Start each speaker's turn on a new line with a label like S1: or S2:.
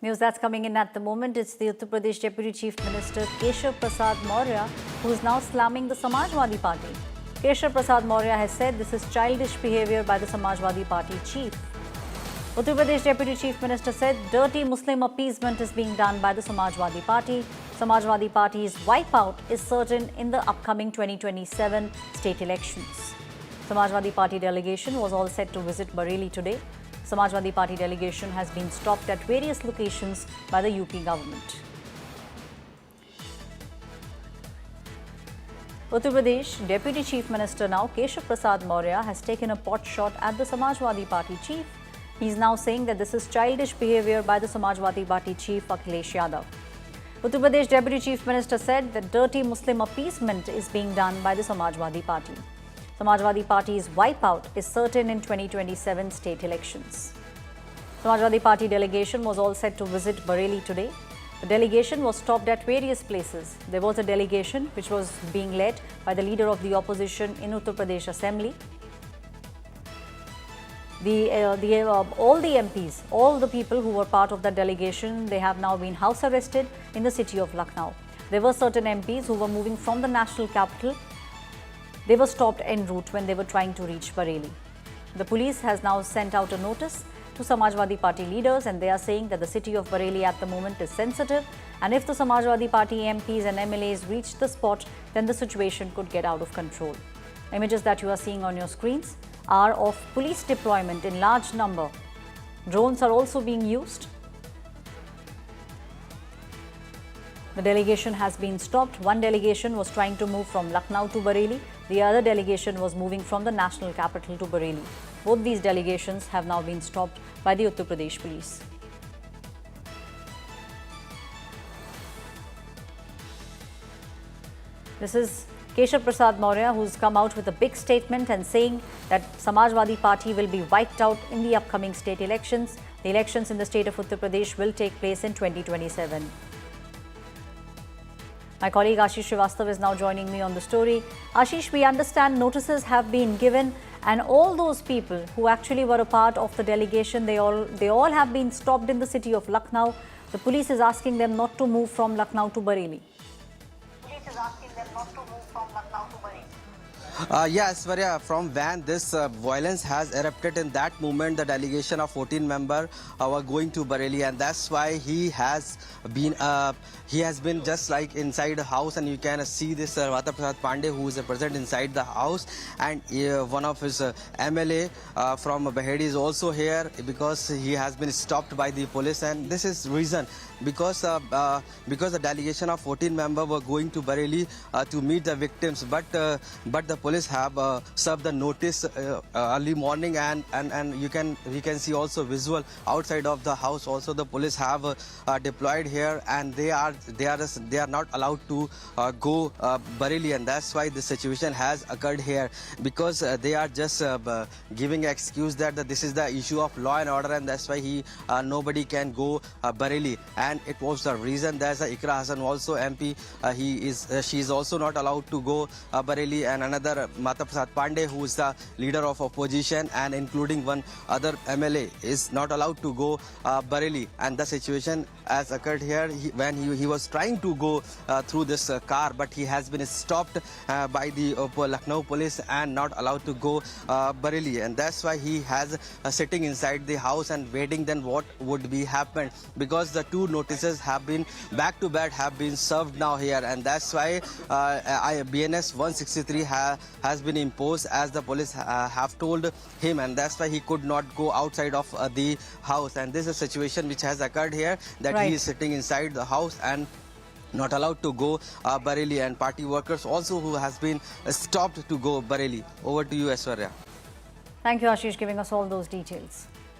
S1: News that's coming in at the moment, it's the Uttar Pradesh Deputy Chief Minister Keshav Prasad Maurya who is now slamming the Samajwadi Party. Keshav Prasad Maurya has said this is childish behavior by the Samajwadi Party chief. Uttar Pradesh Deputy Chief Minister said dirty Muslim appeasement is being done by the Samajwadi Party. Samajwadi Party's wipeout is certain in the upcoming 2027 state elections. Samajwadi Party delegation was all set to visit Bareilly today. Samajwadi Party delegation has been stopped at various locations by the UP government. Uttar Pradesh Deputy Chief Minister now Keshav Prasad Maurya has taken a pot shot at the Samajwadi Party chief. He is now saying that this is childish behavior by the Samajwadi Party chief Akhilesh Yadav. Uttar Pradesh Deputy Chief Minister said that dirty Muslim appeasement is being done by the Samajwadi Party. Samajwadi Party's wipeout is certain in 2027 state elections. Samajwadi Party delegation was all set to visit Bareilly today. The delegation was stopped at various places. There was a delegation which was being led by the leader of the opposition in Uttar Pradesh Assembly. All the MPs, all the people who were part of that delegation, they have now been house arrested in the city of Lucknow. There were certain MPs who were moving from the national capital. They were stopped en route when they were trying to reach Bareilly. The police has now sent out a notice to Samajwadi Party leaders and they are saying that the city of Bareilly at the moment is sensitive and if the Samajwadi Party MPs and MLAs reach the spot, then the situation could get out of control. Images that you are seeing on your screens are of police deployment in large number. Drones are also being used. The delegation has been stopped. One delegation was trying to move from Lucknow to Bareilly. The other delegation was moving from the national capital to Bareilly. Both these delegations have now been stopped by the Uttar Pradesh police. This is Keshav Prasad Maurya who's come out with a big statement and saying that Samajwadi Party will be wiped out in the upcoming state elections. The elections in the state of Uttar Pradesh will take place in 2027. My colleague Ashish Srivastav is now joining me on the story. Ashish, we understand notices have been given and all those people who actually were a part of the delegation, they all have been stopped in the city of Lucknow. The police is asking them not to move from Lucknow to Bareilly.
S2: Yes, Varya, from when this violence has erupted, in that moment the delegation of 14 members were going to Bareilly, and that's why he has been just like inside the house, and you can see this Mata Prasad Pandey who is present inside the house, and one of his MLA from Bahedi is also here because he has been stopped by the police, and this is reason because the delegation of 14 members were going to Bareilly to meet the victims, but the police have served the notice early morning, and you can see also visual outside of the house. Also the police have deployed here, and they are not allowed to go Bareilly, and that's why this situation has occurred here, because they are just giving excuse that this is the issue of law and order, and that's why nobody can go Bareilly. And it was the reason that Ikra Hassan also MP, she is also not allowed to go Bareilly, and another Mata Prasad Pandey, who is the leader of opposition, and including one other MLA, is not allowed to go Bareilly. And the situation has occurred here when he was trying to go through this car, but he has been stopped by the Lucknow police and not allowed to go Bareilly, and that's why he has sitting inside the house and waiting then what would be happened, because the two notices have been back to back have been served now here, and that's why BNS 163 has been imposed, as the police have told him, and that's why he could not go outside of the house. And this is a situation which has occurred here, that he is sitting inside the house and not allowed to go Bareilly, and party workers also who has been stopped to go Bareilly. Over to you, Aishwarya.
S1: Thank you, Ashish, giving us all those details.